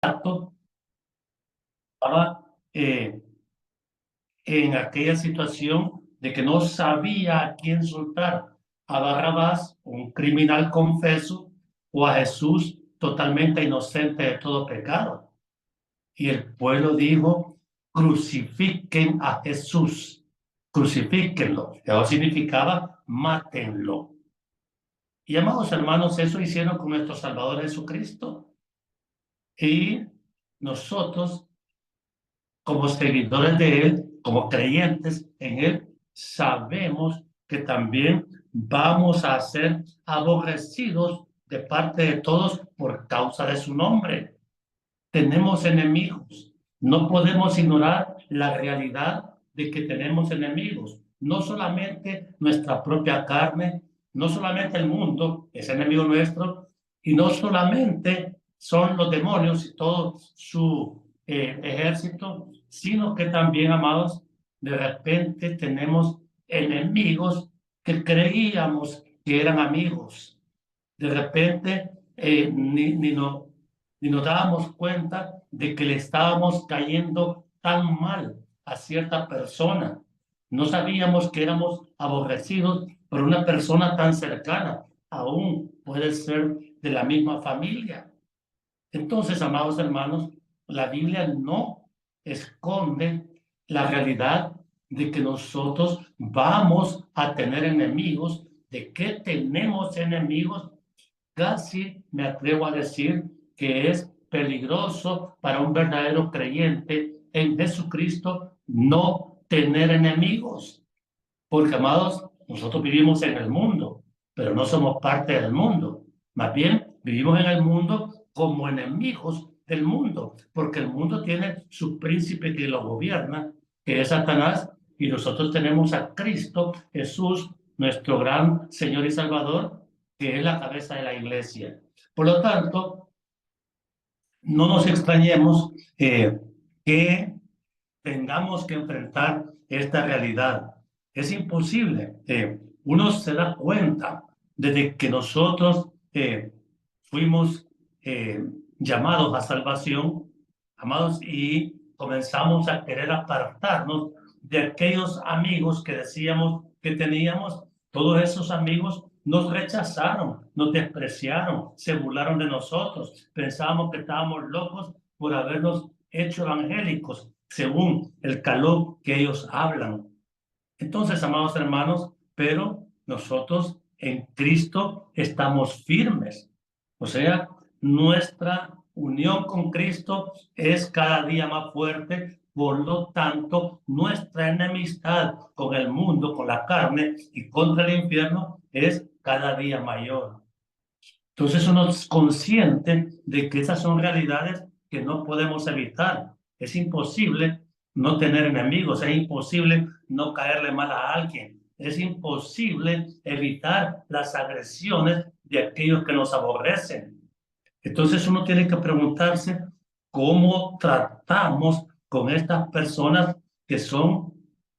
estaba en aquella situación de que no sabía a quién soltar, a Barrabás, un criminal confeso, o a Jesús totalmente inocente de todo pecado. Y el pueblo dijo, crucifiquen a Jesús, crucifíquenlo. Eso significaba, mátenlo. Y amados hermanos, eso hicieron con nuestro Salvador Jesucristo. Y nosotros, como seguidores de Él, como creyentes en Él, sabemos que también vamos a ser aborrecidos de parte de todos por causa de su nombre. Tenemos enemigos. No podemos ignorar la realidad de que tenemos enemigos. No solamente nuestra propia carne, no solamente el mundo es enemigo nuestro, y no solamente son los demonios y todo su ejército, sino que también, amados, de repente tenemos enemigos que creíamos que eran amigos. De repente ni nos dábamos cuenta de que le estábamos cayendo tan mal a cierta persona. No sabíamos que éramos aborrecidos por una persona tan cercana, aún puede ser de la misma familia. Entonces, amados hermanos, la Biblia no esconde la realidad de que nosotros vamos a tener enemigos, de que tenemos enemigos. Casi me atrevo a decir que es peligroso para un verdadero creyente en Jesucristo no tener enemigos. Porque, amados, nosotros vivimos en el mundo, pero no somos parte del mundo. Más bien, vivimos en el mundo como enemigos del mundo, porque el mundo tiene su príncipe que lo gobierna, que es Satanás, y nosotros tenemos a Cristo Jesús, nuestro gran Señor y Salvador, que es la cabeza de la iglesia. Por lo tanto, no nos extrañemos que tengamos que enfrentar esta realidad. Es imposible. Uno se da cuenta desde que nosotros fuimos llamados a salvación, amados, y comenzamos a querer apartarnos de aquellos amigos que decíamos que teníamos. Todos esos amigos nos rechazaron, nos despreciaron, se burlaron de nosotros. Pensábamos que estábamos locos por habernos hecho evangélicos según el calor que ellos hablan. Entonces, amados hermanos, pero nosotros en Cristo estamos firmes. O sea, nuestra unión con Cristo es cada día más fuerte. Por lo tanto, nuestra enemistad con el mundo, con la carne y contra el infierno es cada día mayor. Entonces uno es consciente de que esas son realidades que no podemos evitar. Es imposible no tener enemigos, es imposible no caerle mal a alguien, es imposible evitar las agresiones de aquellos que nos aborrecen. Entonces uno tiene que preguntarse cómo tratamos con estas personas que son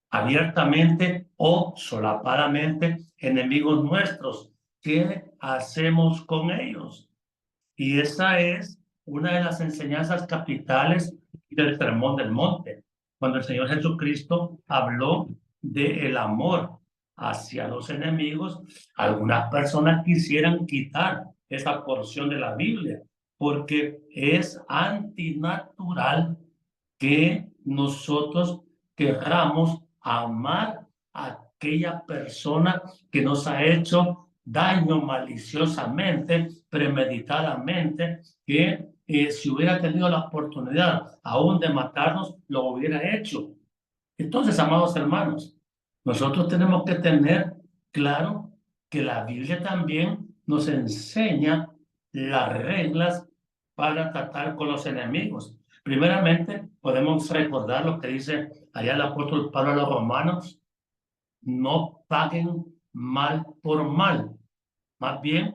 abiertamente o solapadamente enemigos nuestros. ¿Qué hacemos con ellos? Y esa es una de las enseñanzas capitales del Sermón del Monte, cuando el Señor Jesucristo habló del amor hacia los enemigos. Algunas personas quisieran quitar esa porción de la Biblia porque es antinatural que nosotros querramos amar a aquella persona que nos ha hecho daño maliciosamente, premeditadamente, que si hubiera tenido la oportunidad aún de matarnos, lo hubiera hecho. Entonces, amados hermanos, nosotros tenemos que tener claro que la Biblia también nos enseña las reglas para tratar con los enemigos. Primeramente, podemos recordar lo que dice allá el apóstol Pablo a los romanos: no paguen mal por mal, más bien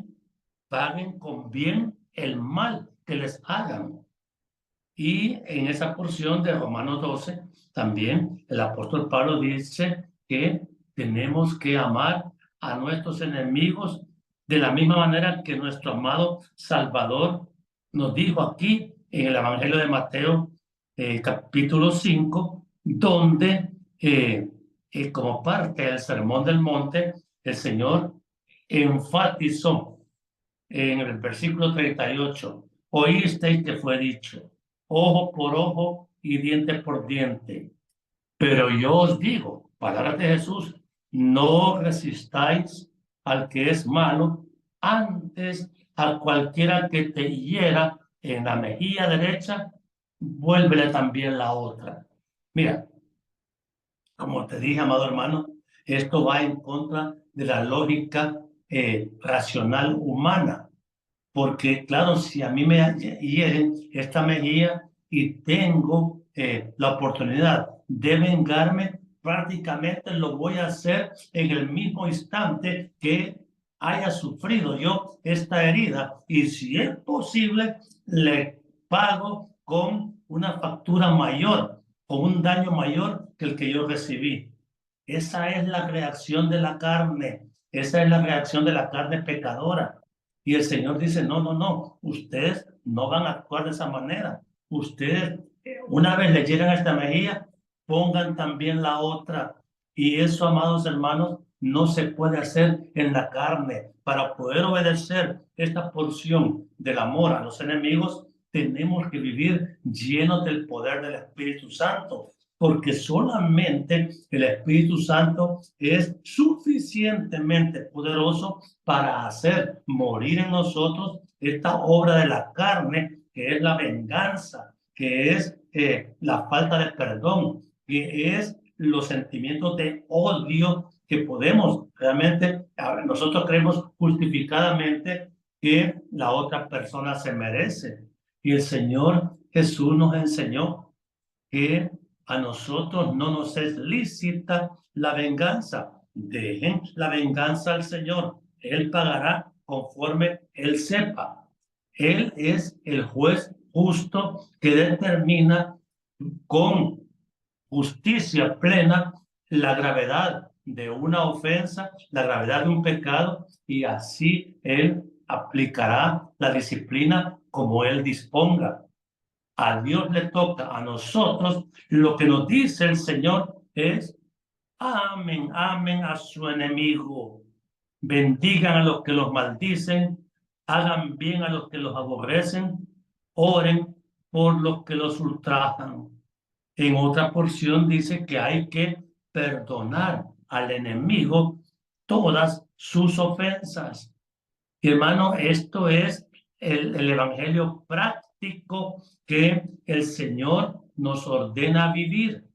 paguen con bien el mal que les hagan. Y en esa porción de Romanos 12, también el apóstol Pablo dice que tenemos que amar a nuestros enemigos de la misma manera que nuestro amado Salvador nos dijo aquí en el Evangelio de Mateo, capítulo 5, donde como parte del Sermón del Monte, el Señor enfatizó en el versículo 38, oísteis que fue dicho, ojo por ojo y diente por diente. Pero yo os digo, palabras de Jesús, no resistáis al que es malo, antes a cualquiera que te hiera en la mejilla derecha, vuélvele también la otra. Mira, como te dije, amado hermano, esto va en contra de la lógica racional humana. Porque, claro, si a mí me hieren esta mejilla y tengo la oportunidad de vengarme, prácticamente lo voy a hacer en el mismo instante que haya sufrido yo esta herida. Y si es posible, le pago con una factura mayor, con un daño mayor que el que yo recibí. Esa es la reacción de la carne, esa es la reacción de la carne pecadora. Y el Señor dice, no, no, no, ustedes no van a actuar de esa manera. Ustedes, una vez le llegan a esta mejilla, pongan también la otra. Y eso, amados hermanos, no se puede hacer en la carne. Para poder obedecer esta porción del amor a los enemigos, tenemos que vivir llenos del poder del Espíritu Santo, porque solamente el Espíritu Santo es suficientemente poderoso para hacer morir en nosotros esta obra de la carne, que es la venganza, que es la falta de perdón, que es los sentimientos de odio que podemos realmente, nosotros creemos justificadamente que la otra persona se merece. Y el Señor Jesús nos enseñó que a nosotros no nos es lícita la venganza. Dejen la venganza al Señor. Él pagará conforme Él sepa. Él es el juez justo que determina con justicia plena la gravedad de una ofensa, la gravedad de un pecado, y así Él aplicará la disciplina como Él disponga. A Dios le toca, a nosotros, lo que nos dice el Señor es, amen, amen a su enemigo, bendigan a los que los maldicen, hagan bien a los que los aborrecen, oren por los que los ultrajan. En otra porción dice que hay que perdonar al enemigo todas sus ofensas. Y hermano, esto es el evangelio práctico que el Señor nos ordena vivir.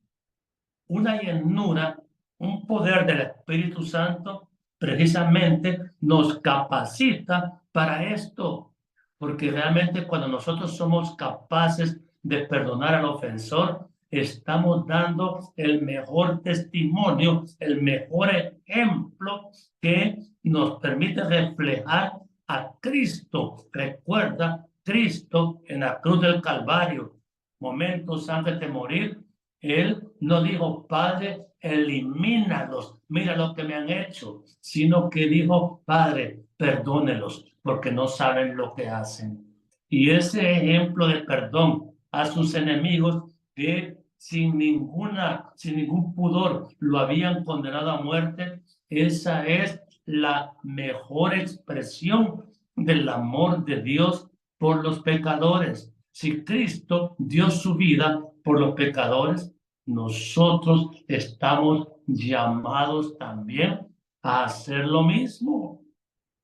Una llenura, un poder del Espíritu Santo, precisamente nos capacita para esto. Porque realmente cuando nosotros somos capaces de perdonar al ofensor, estamos dando el mejor testimonio, el mejor ejemplo que nos permite reflejar a Cristo. Recuerda, Cristo en la cruz del Calvario, momentos antes de morir, Él no dijo, Padre, elimínalos, mira lo que me han hecho, sino que dijo, Padre, perdónelos, porque no saben lo que hacen. Y ese ejemplo de perdón a sus enemigos que sin ningún pudor lo habían condenado a muerte, esa es la mejor expresión del amor de Dios por los pecadores. Si Cristo dio su vida por los pecadores, nosotros estamos llamados también a hacer lo mismo.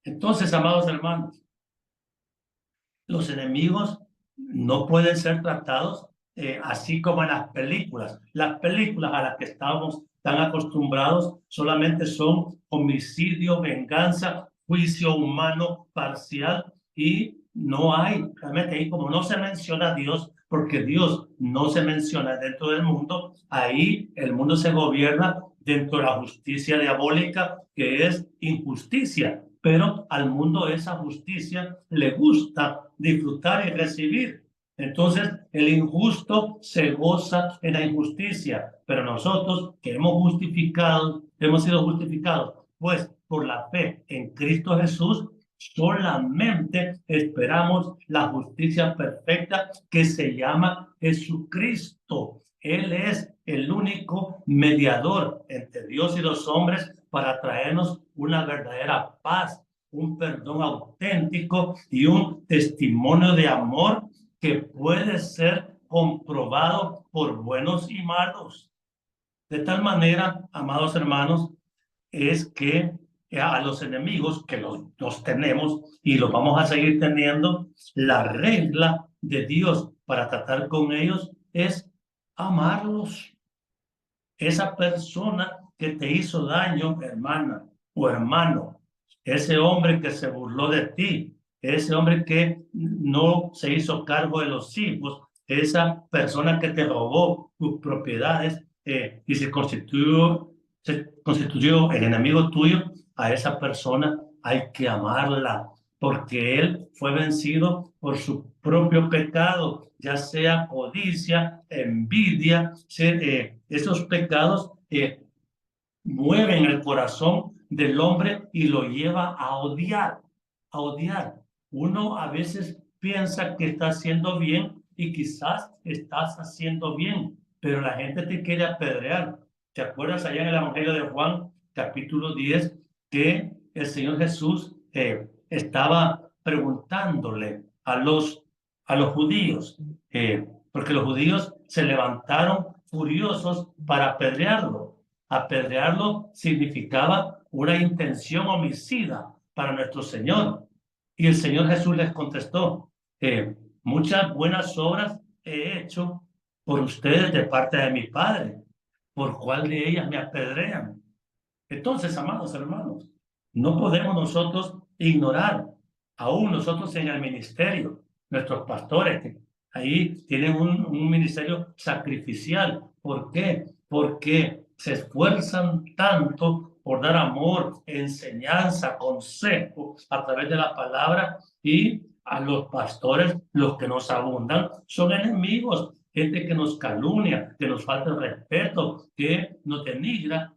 Entonces, amados hermanos, los enemigos no pueden ser tratados así como en las películas. Las películas a las que estamos tan acostumbrados solamente son homicidio, venganza, juicio humano parcial, y no hay, realmente ahí como no se menciona a Dios, porque Dios no se menciona dentro del mundo, ahí el mundo se gobierna dentro de la justicia diabólica, que es injusticia. Pero al mundo esa justicia le gusta disfrutar y recibir. Entonces, el injusto se goza en la injusticia, pero nosotros que hemos sido justificados, pues por la fe en Cristo Jesús, Solamente esperamos la justicia perfecta que se llama Jesucristo. Él es el único mediador entre Dios y los hombres para traernos una verdadera paz, un perdón auténtico y un testimonio de amor que puede ser comprobado por buenos y malos. De tal manera, amados hermanos, es que a los enemigos, que los tenemos y los vamos a seguir teniendo, la regla de Dios para tratar con ellos es amarlos. Esa persona que te hizo daño, hermana o hermano, ese hombre que se burló de ti, ese hombre que no se hizo cargo de los hijos, esa persona que te robó tus propiedades y se constituyó el enemigo tuyo, a esa persona hay que amarla, porque él fue vencido por su propio pecado, ya sea codicia, envidia, esos pecados mueven el corazón del hombre y lo lleva a odiar, a odiar. Uno a veces piensa que está haciendo bien y quizás estás haciendo bien, pero la gente te quiere apedrear. ¿Te acuerdas allá en el Evangelio de Juan, capítulo 10, que el Señor Jesús estaba preguntándole a los judíos, porque los judíos se levantaron furiosos para apedrearlo? Apedrearlo significaba una intención homicida para nuestro Señor. Y el Señor Jesús les contestó, muchas buenas obras he hecho por ustedes de parte de mi Padre. ¿Por cuál de ellas me apedrean? Entonces, amados hermanos, no podemos nosotros ignorar, aún nosotros en el ministerio, nuestros pastores, que ahí tienen un ministerio sacrificial. ¿Por qué? Porque se esfuerzan tanto por dar amor, enseñanza, consejo a través de la palabra, y a los pastores, los que nos abundan, son enemigos, gente que nos calumnia, que nos falta el respeto, que nos denigra,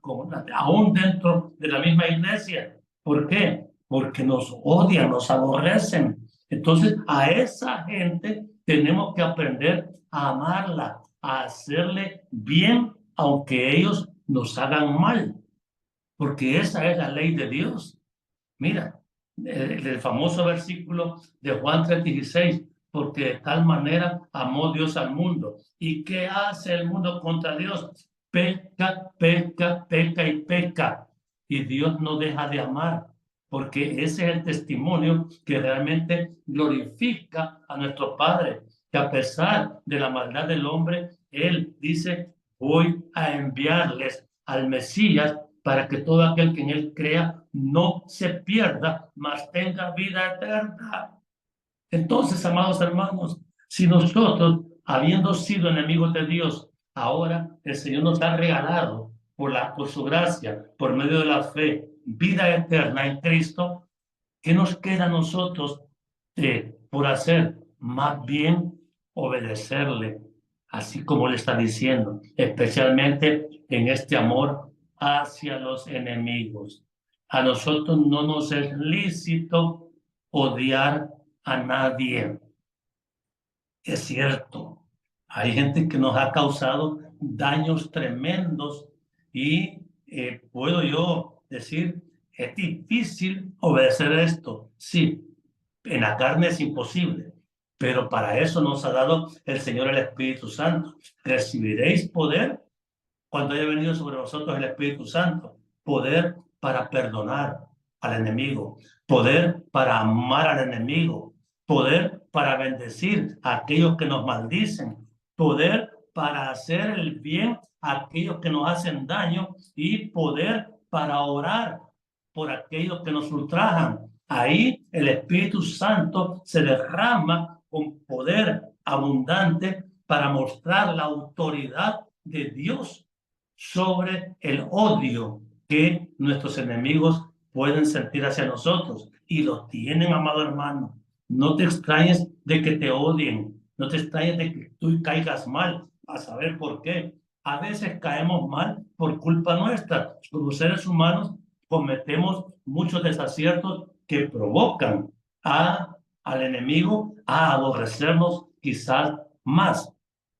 aún dentro de la misma iglesia. ¿Por qué? Porque nos odian, nos aborrecen. Entonces, a esa gente tenemos que aprender a amarla, a hacerle bien, aunque ellos nos hagan mal, porque esa es la ley de Dios. Mira, el famoso versículo de Juan 3:16, porque de tal manera amó Dios al mundo. ¿Y qué hace el mundo contra Dios? Peca, peca, peca y peca. Y Dios no deja de amar, porque ese es el testimonio que realmente glorifica a nuestro Padre, que a pesar de la maldad del hombre, Él dice, voy a enviarles al Mesías para que todo aquel que en él crea no se pierda, mas tenga vida eterna. Entonces, amados hermanos, si nosotros, habiendo sido enemigos de Dios, ahora el Señor nos ha regalado por su gracia, por medio de la fe, vida eterna en Cristo, ¿qué nos queda a nosotros por hacer? Más bien obedecerle, así como le está diciendo, especialmente en este amor hacia los enemigos. A nosotros no nos es lícito odiar a nadie. Es cierto, hay gente que nos ha causado daños tremendos y puedo yo decir, es difícil obedecer esto. Sí, en la carne es imposible, pero para eso nos ha dado el Señor el Espíritu Santo. Recibiréis poder cuando haya venido sobre vosotros el Espíritu Santo, poder para perdonar al enemigo, poder para amar al enemigo, poder para bendecir a aquellos que nos maldicen, poder para hacer el bien a aquellos que nos hacen daño y poder para orar por aquellos que nos ultrajan. Ahí el Espíritu Santo se derrama con poder abundante para mostrar la autoridad de Dios sobre el odio que nuestros enemigos pueden sentir hacia nosotros. Y lo tienen, amado hermano. No te extrañes de que te odien. No te extrañes de que tú caigas mal. A saber por qué. A veces caemos mal por culpa nuestra. Como seres humanos cometemos muchos desaciertos que provocan al enemigo a aborrecernos quizás más.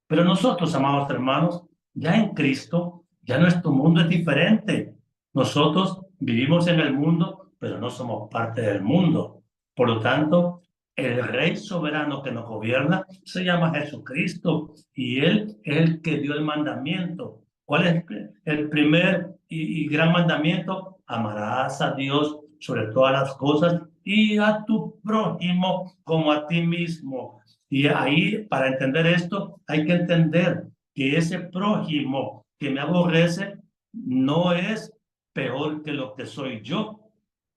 Pero nosotros, amados hermanos, ya en Cristo, ya nuestro mundo es diferente. Nosotros vivimos en el mundo, pero no somos parte del mundo. Por lo tanto, el Rey soberano que nos gobierna se llama Jesucristo y Él es el que dio el mandamiento. ¿Cuál es el primer y gran mandamiento? Amarás a Dios sobre todas las cosas y a tu prójimo como a ti mismo. Y ahí, para entender esto, hay que entender que ese prójimo que me aborrece no es peor que lo que soy yo.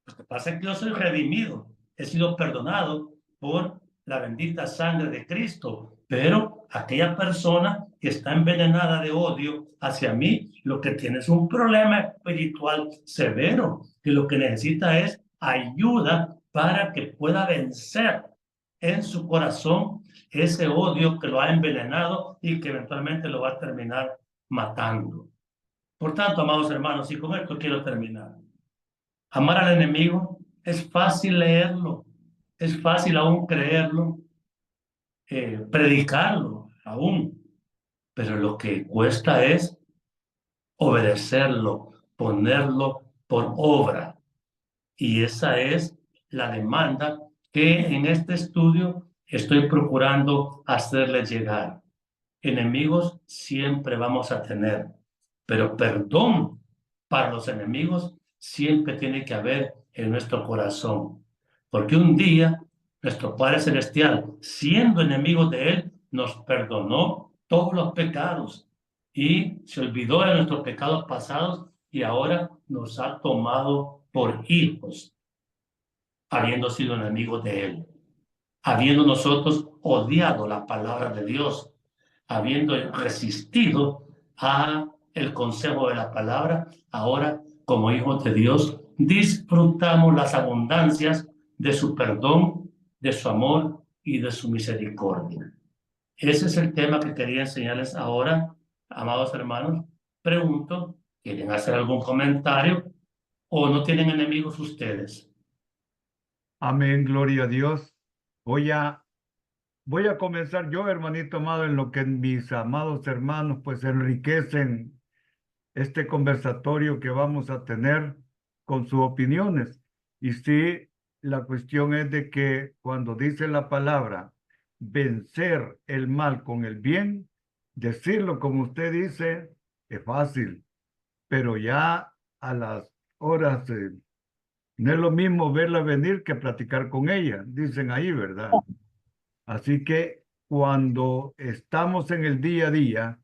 Lo que pasa es que yo soy redimido, he sido perdonado por la bendita sangre de Cristo, pero aquella persona que está envenenada de odio hacia mí, lo que tiene es un problema espiritual severo, que lo que necesita es ayuda para que pueda vencer en su corazón ese odio que lo ha envenenado y que eventualmente lo va a terminar matando. Por tanto, amados hermanos, y con esto quiero terminar. Amar al enemigo es fácil leerlo, es fácil aún creerlo, predicarlo aún, pero lo que cuesta es obedecerlo, ponerlo por obra. Y esa es la demanda que en este estudio estoy procurando hacerles llegar. Enemigos siempre vamos a tener, pero perdón para los enemigos siempre tiene que haber en nuestro corazón, porque un día nuestro Padre Celestial, siendo enemigos de Él, nos perdonó todos los pecados y se olvidó de nuestros pecados pasados y ahora nos ha tomado por hijos, habiendo sido enemigos de Él, habiendo nosotros odiado la palabra de Dios, habiendo resistido a el consejo de la palabra, ahora como hijos de Dios disfrutamos las abundancias de su perdón, de su amor y de su misericordia. Ese es el tema que quería enseñarles ahora, amados hermanos. Pregunto, ¿quieren hacer algún comentario o no tienen enemigos ustedes? Amén, gloria a Dios. Voy a, voy a comenzar yo, hermanito amado, en lo que mis amados hermanos pues enriquecen este conversatorio que vamos a tener con sus opiniones. Y sí, la cuestión es de que cuando dice la palabra vencer el mal con el bien, decirlo como usted dice es fácil, pero ya a las horas no es lo mismo verla venir que platicar con ella, dicen ahí, ¿verdad? Así que cuando estamos en el día a día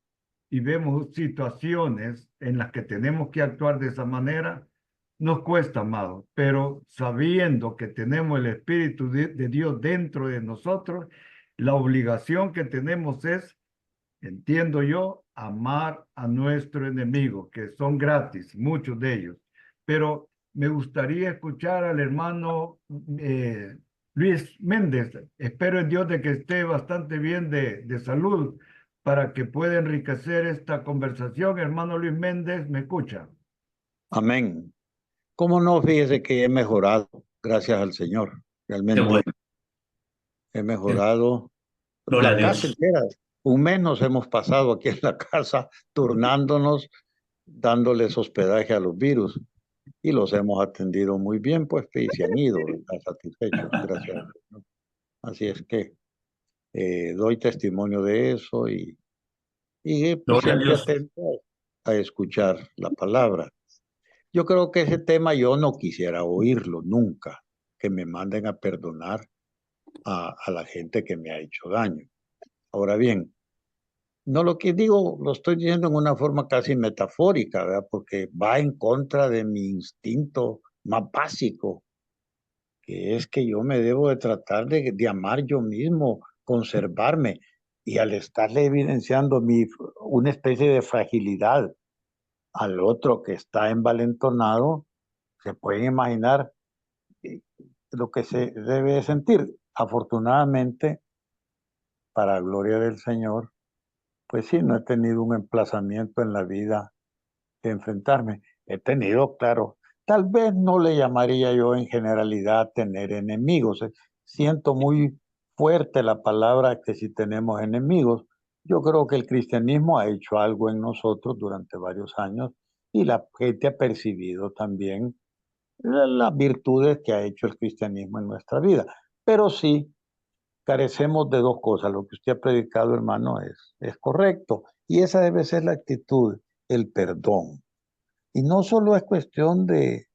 y vemos situaciones en las que tenemos que actuar de esa manera, nos cuesta, amado, pero sabiendo que tenemos el Espíritu de Dios dentro de nosotros, la obligación que tenemos es, entiendo yo, amar a nuestro enemigo, que son gratis, muchos de ellos. Pero me gustaría escuchar al hermano Luis Méndez. Espero en Dios de que esté bastante bien de salud para que pueda enriquecer esta conversación. Hermano Luis Méndez, ¿me escucha? Amén. ¿Cómo no? Fíjese que he mejorado, gracias al Señor. Qué bueno, Realmente he mejorado. gloria a La casa Dios. entera, un mes nos hemos pasado aquí en la casa turnándonos, dándoles hospedaje a los virus y los hemos atendido muy bien, pues, y se han ido ya satisfechos, gracias al Señor. Así es que doy testimonio de eso y pues Gloria a siempre Dios. atento a escuchar la palabra. Yo creo que ese tema yo no quisiera oírlo nunca, que me manden a perdonar a la gente que me ha hecho daño. Ahora bien, no lo que digo, lo estoy diciendo en una forma casi metafórica, ¿verdad? Porque va en contra de mi instinto más básico, que es que yo me debo de tratar de amar yo mismo, conservarme, y al estarle evidenciando una especie de fragilidad al otro que está envalentonado, se pueden imaginar eh, lo que se debe de sentir. Afortunadamente, para gloria del Señor, pues sí, no he tenido un emplazamiento en la vida que enfrentarme. He tenido, claro, Tal vez no le llamaría yo en generalidad tener enemigos. Siento muy fuerte la palabra que si tenemos enemigos. Yo creo que el cristianismo ha hecho algo en nosotros durante varios años y la gente ha percibido también las virtudes que ha hecho el cristianismo en nuestra vida. Pero sí, carecemos de dos cosas. Lo que usted ha predicado, hermano, es correcto. Y esa debe ser la actitud, el perdón. Y no solo es cuestión de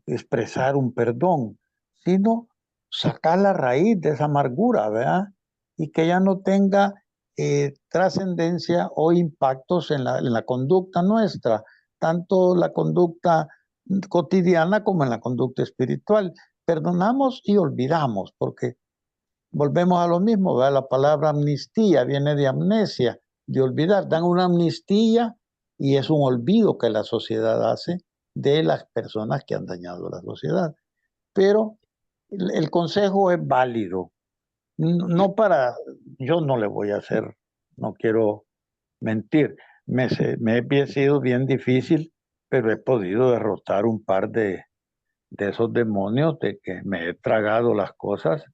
expresar un perdón, sino sacar la raíz de esa amargura, ¿verdad? Y que ya no tenga trascendencia o impactos en la conducta nuestra, tanto la conducta cotidiana como en la conducta espiritual. Perdonamos y olvidamos, porque volvemos a lo mismo, ¿verdad? La palabra amnistía viene de amnesia, de olvidar. Dan una amnistía y es un olvido que la sociedad hace de las personas que han dañado la sociedad. Pero el consejo es válido. No para, yo no le voy a hacer, no quiero mentir. Me ha sido bien difícil, pero he podido derrotar un par de esos demonios de que me he tragado las cosas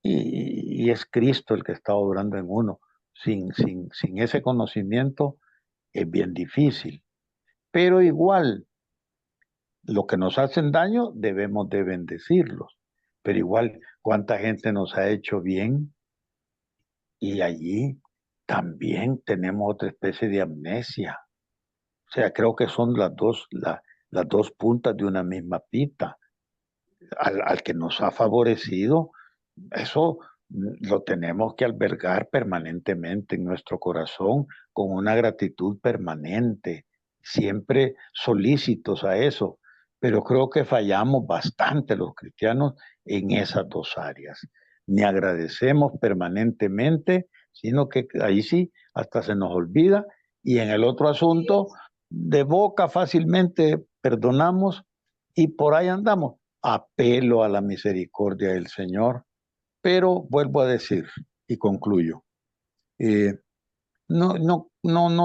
y es Cristo el que está obrando en uno. Sin ese conocimiento es bien difícil. Pero igual, lo que nos hacen daño debemos de bendecirlos. Pero igual, ¿cuánta gente nos ha hecho bien? Y allí también tenemos otra especie de amnesia. O sea, creo que son las dos puntas de una misma pita. Al que nos ha favorecido, eso lo tenemos que albergar permanentemente en nuestro corazón con una gratitud permanente, siempre solícitos a eso. Pero creo que fallamos bastante los cristianos en esas dos áreas. Ni agradecemos permanentemente, sino que ahí sí, hasta se nos olvida. Y en el otro asunto, de boca fácilmente perdonamos y por ahí andamos. Apelo a la misericordia del Señor, pero vuelvo a decir y concluyo, eh, no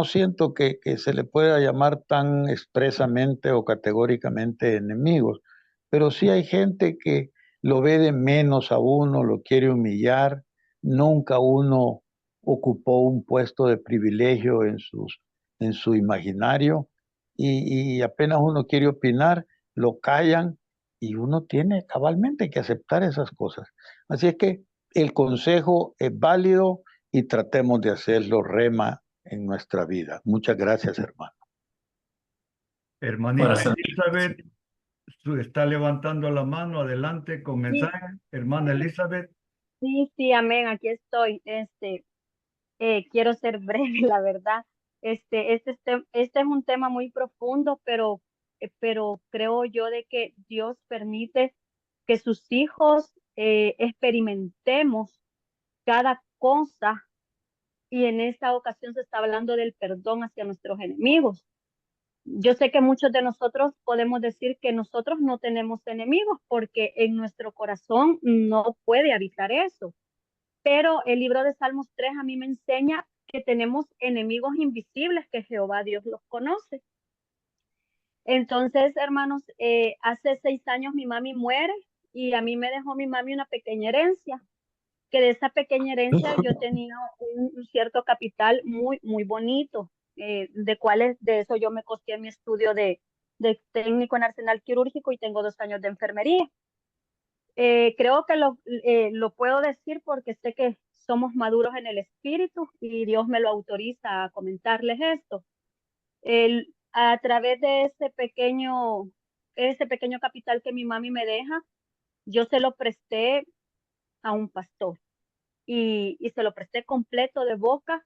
siento que se le pueda llamar tan expresamente o categóricamente enemigos, pero sí hay gente que lo ve de menos a uno, lo quiere humillar, nunca uno ocupó un puesto de privilegio en su imaginario y apenas uno quiere opinar, lo callan y uno tiene cabalmente que aceptar esas cosas. Así es que el consejo es válido y tratemos de hacerlo rema en nuestra vida. Muchas gracias, hermano. Para Hermanita ser Elizabeth está levantando la mano. Adelante con Sí, mensaje. Hermana Elizabeth. sí, sí, amén, aquí estoy. Quiero ser breve, la verdad. Este es un tema muy profundo, pero creo yo de que Dios permite que sus hijos experimentemos cada cosa y en esta ocasión se está hablando del perdón hacia nuestros enemigos. Yo sé que muchos de nosotros podemos decir que nosotros no tenemos enemigos porque en nuestro corazón no puede habitar eso. Pero el libro de Salmos 3 a mí me enseña que tenemos enemigos invisibles que Jehová Dios los conoce. Entonces, hermanos, hace 6 años mi mami muere y a mí me dejó mi mami una pequeña herencia, que de esa pequeña herencia yo tenía un cierto capital muy, muy bonito, de eso yo me costeé mi estudio de técnico en arsenal quirúrgico y tengo 2 años de enfermería. Creo que lo puedo decir porque sé que somos maduros en el espíritu y Dios me lo autoriza a comentarles esto. A través de ese pequeño capital que mi mami me deja, yo se lo presté a un pastor y se lo presté completo de boca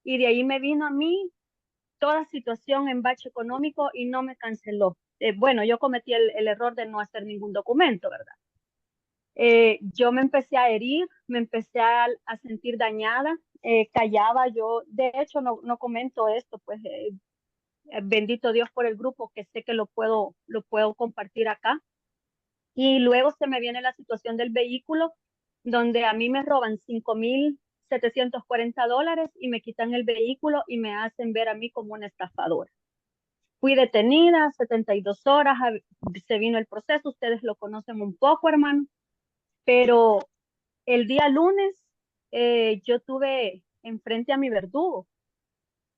y de ahí me vino a mí toda situación en bache económico y no me canceló. Bueno, yo cometí el error de no hacer ningún documento, ¿verdad? Yo me empecé a herir, me empecé a sentir dañada, callaba yo, de hecho no comento esto, pues bendito Dios por el grupo que sé que lo puedo compartir acá. Y luego se me viene la situación del vehículo, donde a mí me roban $5,740 y me quitan el vehículo y me hacen ver a mí como una estafadora. Fui detenida 72 horas, se vino el proceso, ustedes lo conocen un poco, hermano, pero el día lunes yo tuve enfrente a mi verdugo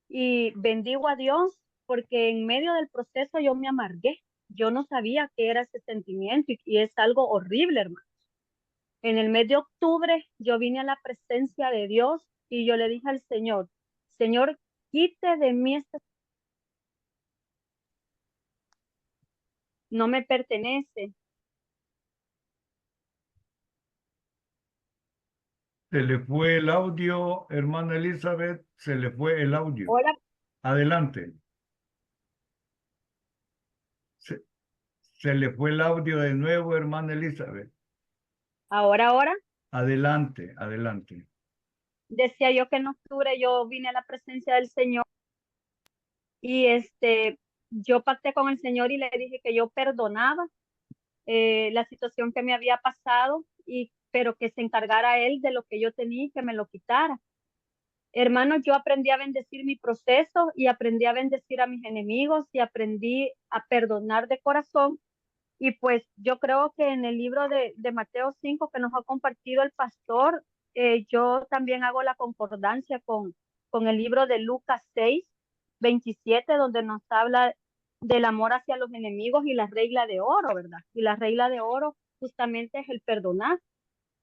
y bendigo a Dios porque en medio del proceso yo me amargué. Yo no sabía qué era ese sentimiento y es algo horrible, hermano. En el mes de octubre yo vine a la presencia de Dios y yo le dije al Señor, Señor, quite de mí este, no me pertenece. Se le fue el audio, hermana Elizabeth, se le fue el audio. Hola, Adelante. Se, se le fue el audio de nuevo, hermana Elizabeth. ahora. Adelante, adelante. Decía yo que en octubre yo vine a la presencia del Señor y yo pacté con el Señor y le dije que yo perdonaba la situación que me había pasado, pero que se encargara Él de lo que yo tenía y que me lo quitara. Hermanos, yo aprendí a bendecir mi proceso y aprendí a bendecir a mis enemigos y aprendí a perdonar de corazón. Y pues yo creo que en el libro de Mateo 5 que nos ha compartido el pastor, yo también hago la concordancia con el libro de Lucas 6:27, donde nos habla del amor hacia los enemigos y la regla de oro, ¿verdad? Y la regla de oro justamente es el perdonar.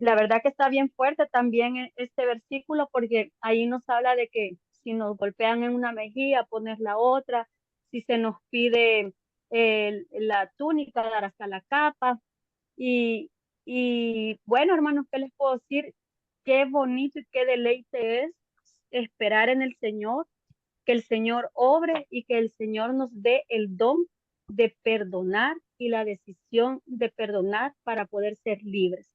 La verdad que está bien fuerte también este versículo porque ahí nos habla de que si nos golpean en una mejilla, poner la otra, si se nos pide la túnica, dar hasta la capa. Y, y bueno, hermanos, ¿qué les puedo decir? Qué bonito y qué deleite es esperar en el Señor, que el Señor obre y que el Señor nos dé el don de perdonar y la decisión de perdonar para poder ser libres.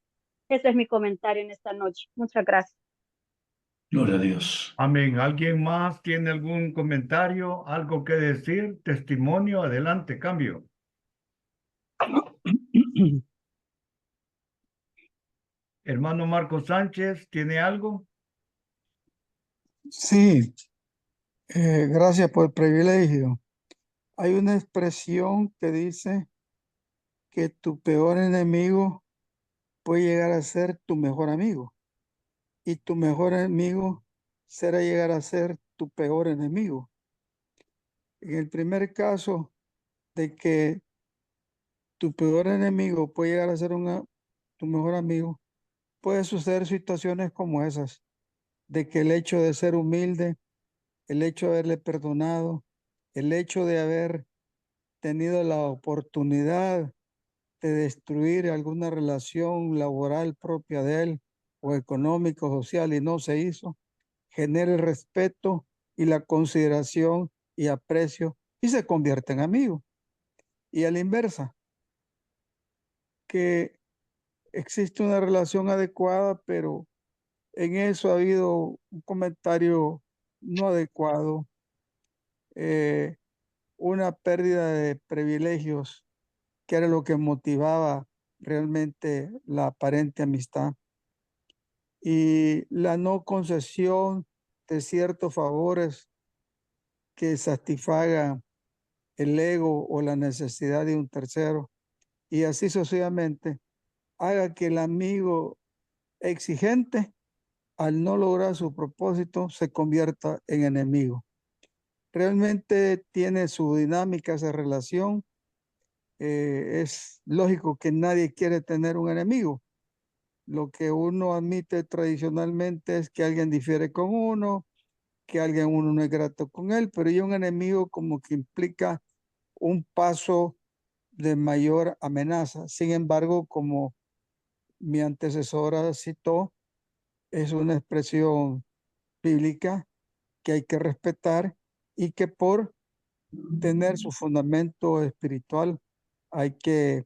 Ese es mi comentario en esta noche. Muchas gracias. Gloria a Dios. Amén. ¿Alguien más tiene algún comentario, algo que decir, testimonio? Adelante, cambio. Hermano Marco Sánchez, ¿tiene algo? Sí, gracias por el privilegio. Hay una expresión que dice que tu peor enemigo puede llegar a ser tu mejor amigo y tu mejor enemigo será llegar a ser tu peor enemigo. En el primer caso de que tu peor enemigo puede llegar a ser tu mejor amigo, puede suceder situaciones como esas, de que el hecho de ser humilde, el hecho de haberle perdonado, el hecho de haber tenido la oportunidad de destruir alguna relación laboral propia de él o económico, social y no se hizo, genera el respeto y la consideración y aprecio y se convierte en amigo. Y a la inversa, que existe una relación adecuada, pero en eso ha habido un comentario no adecuado, una pérdida de privilegios que era lo que motivaba realmente la aparente amistad y la no concesión de ciertos favores que satisfagan el ego o la necesidad de un tercero y así sucesivamente haga que el amigo exigente al no lograr su propósito se convierta en enemigo. Realmente tiene su dinámica esa relación. Es lógico que nadie quiere tener un enemigo. Lo que uno admite tradicionalmente es que alguien difiere con uno, que uno no es grato con él, pero hay un enemigo como que implica un paso de mayor amenaza. Sin embargo, como mi antecesora citó, es una expresión bíblica que hay que respetar y que por tener su fundamento espiritual hay que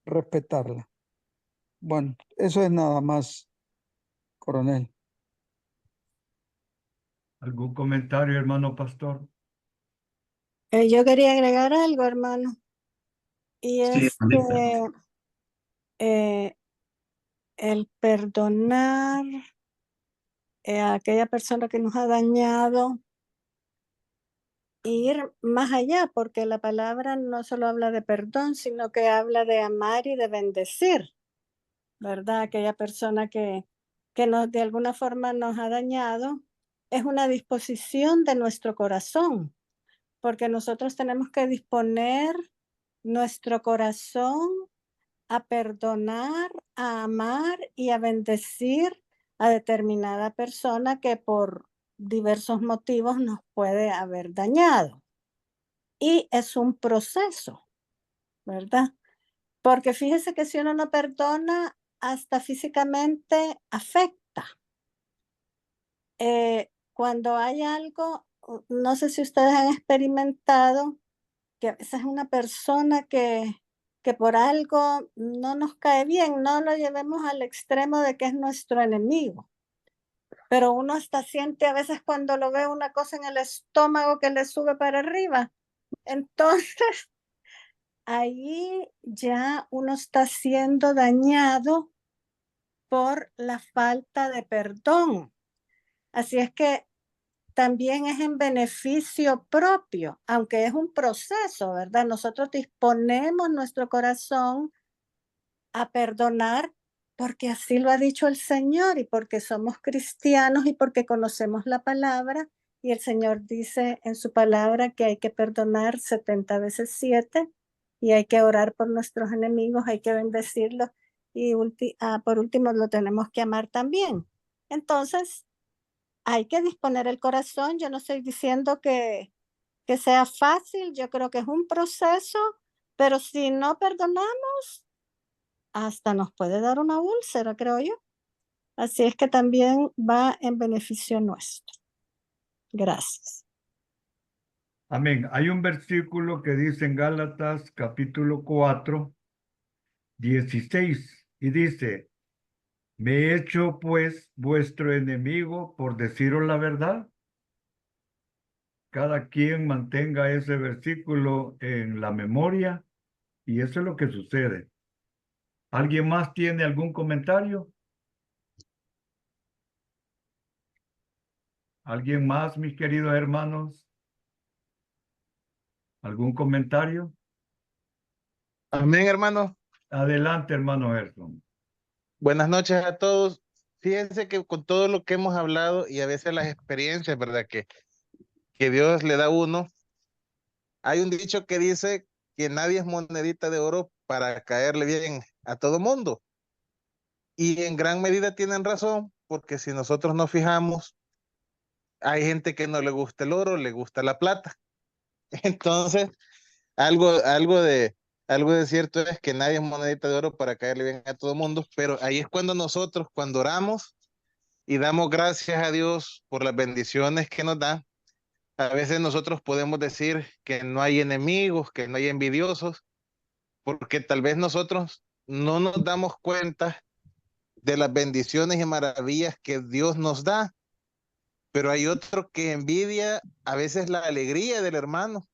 respetarla. Bueno, eso es nada más, coronel. ¿Algún comentario, hermano pastor? Yo quería agregar algo, hermano, y Sí, es hermanita. que el perdonar a aquella persona que nos ha dañado ir más allá, porque la palabra no solo habla de perdón, sino que habla de amar y de bendecir, ¿verdad? Aquella persona que de alguna forma nos ha dañado, es una disposición de nuestro corazón, porque nosotros tenemos que disponer nuestro corazón a perdonar, a amar y a bendecir a determinada persona que por diversos motivos nos puede haber dañado. Y es un proceso, ¿verdad? Porque fíjese que si uno no perdona, hasta físicamente afecta. Cuando hay algo, no sé si ustedes han experimentado que a veces una persona que por algo no nos cae bien, no lo llevemos al extremo de que es nuestro enemigo. Pero uno hasta siente a veces cuando lo ve una cosa en el estómago que le sube para arriba. Entonces, ahí ya uno está siendo dañado por la falta de perdón. Así es que también es en beneficio propio, aunque es un proceso, ¿verdad? Nosotros disponemos nuestro corazón a perdonar porque así lo ha dicho el Señor y porque somos cristianos y porque conocemos la palabra. Y el Señor dice en su palabra que hay que perdonar 70 veces 7 y hay que orar por nuestros enemigos, hay que bendecirlos y por último lo tenemos que amar también. Entonces, hay que disponer el corazón. Yo no estoy diciendo que sea fácil, yo creo que es un proceso, pero si no perdonamos, hasta nos puede dar una úlcera, creo yo. Así es que también va en beneficio nuestro. Gracias. Amén. Hay un versículo que dice en Gálatas capítulo 4, 16, y dice, ¿me he hecho pues vuestro enemigo por deciros la verdad? Cada quien mantenga ese versículo en la memoria y eso es lo que sucede. ¿Alguien más tiene algún comentario? ¿Alguien más, mis queridos hermanos? ¿Algún comentario? Amén, hermano. Adelante, hermano Gerson. Buenas noches a todos. Fíjense que con todo lo que hemos hablado y a veces las experiencias, ¿verdad? Que Dios le da a uno, hay un dicho que dice que nadie es monedita de oro para caerle bien a todo mundo. Y en gran medida tienen razón, porque si nosotros nos fijamos, hay gente que no le gusta el oro, le gusta la plata. Entonces, algo, algo de, algo de cierto es que nadie es monedita de oro para caerle bien a todo mundo, pero ahí es cuando nosotros, cuando oramos y damos gracias a Dios por las bendiciones que nos da, a veces nosotros podemos decir que no hay enemigos, que no hay envidiosos, porque tal vez nosotros no nos damos cuenta de las bendiciones y maravillas que Dios nos da, pero hay otro que envidia a veces la alegría del hermano,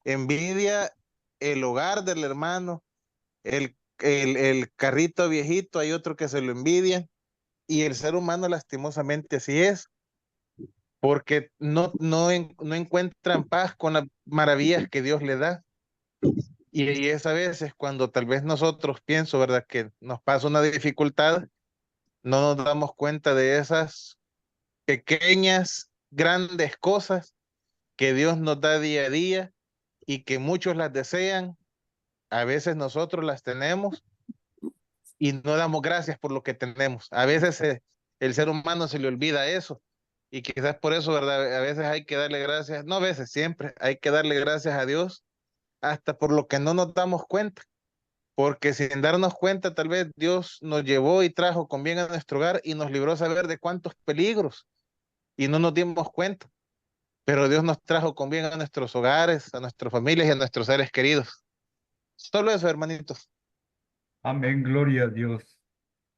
envidia el hogar del hermano, el carrito viejito, hay otro que se lo envidia, y el ser humano lastimosamente así es, porque no encuentran paz con las maravillas que Dios le da. Y es a veces cuando tal vez nosotros pienso, ¿verdad? Que nos pasa una dificultad, no nos damos cuenta de esas pequeñas, grandes cosas que Dios nos da día a día y que muchos las desean, a veces nosotros las tenemos y no damos gracias por lo que tenemos. A veces el ser humano se le olvida eso y quizás por eso, ¿verdad? A veces hay que darle gracias, no a veces, siempre hay que darle gracias a Dios hasta por lo que no nos damos cuenta. Porque sin darnos cuenta, tal vez Dios nos llevó y trajo con bien a nuestro hogar y nos libró a saber de cuántos peligros y no nos dimos cuenta. Pero Dios nos trajo con bien a nuestros hogares, a nuestras familias y a nuestros seres queridos. Solo eso, hermanitos. Amén, gloria a Dios.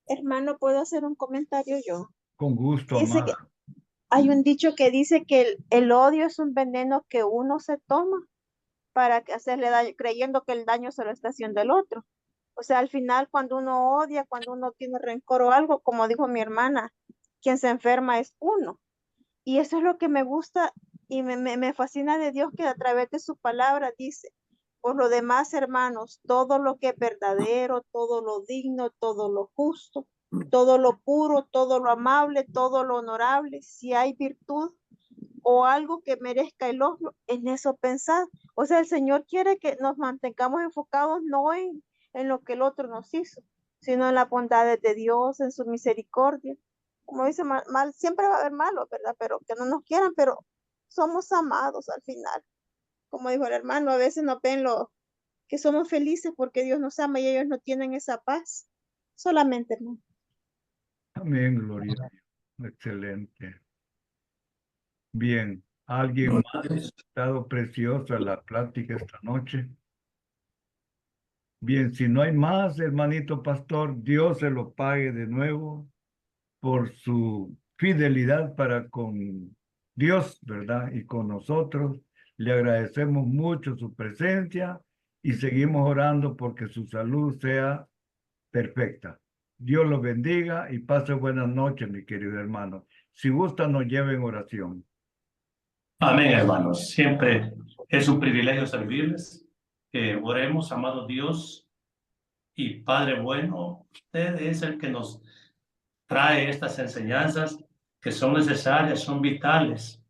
Hermano, ¿puedo hacer un comentario yo? Con gusto, Dice que amada. hay un dicho que dice que el odio es un veneno que uno se toma para hacerle daño, creyendo que el daño se lo está haciendo el otro. O sea, al final, cuando uno odia, cuando uno tiene rencor o algo, como dijo mi hermana, quien se enferma es uno. Y eso es lo que me gusta Y me fascina de Dios que a través de su palabra dice, por lo demás, hermanos, todo lo que es verdadero, todo lo digno, todo lo justo, todo lo puro, todo lo amable, todo lo honorable, si hay virtud o algo que merezca elogio, en eso pensad. O sea, el Señor quiere que nos mantengamos enfocados no en lo que el otro nos hizo, sino en las bondades de Dios, en su misericordia. Como dice, mal, siempre va a haber malos, ¿verdad? Pero que no nos quieran, pero somos amados al final. Como dijo el hermano, a veces nos ven que somos felices porque Dios nos ama y ellos no tienen esa paz. Solamente, hermano. Amén, gloria a Dios. Excelente. Bien, ¿alguien más? Ha estado preciosa la plática esta noche. Bien, si no hay más, hermanito pastor, Dios se lo pague de nuevo por su fidelidad para con Dios, ¿verdad? Y con nosotros. Le agradecemos mucho su presencia y seguimos orando porque su salud sea perfecta. Dios los bendiga y pase buenas noches, mi querido hermano. Si gusta, nos lleve en oración. Amén, hermanos. Siempre es un privilegio servirles. Oremos, amado Dios y Padre bueno. Usted es el que nos trae estas enseñanzas que son necesarias, son vitales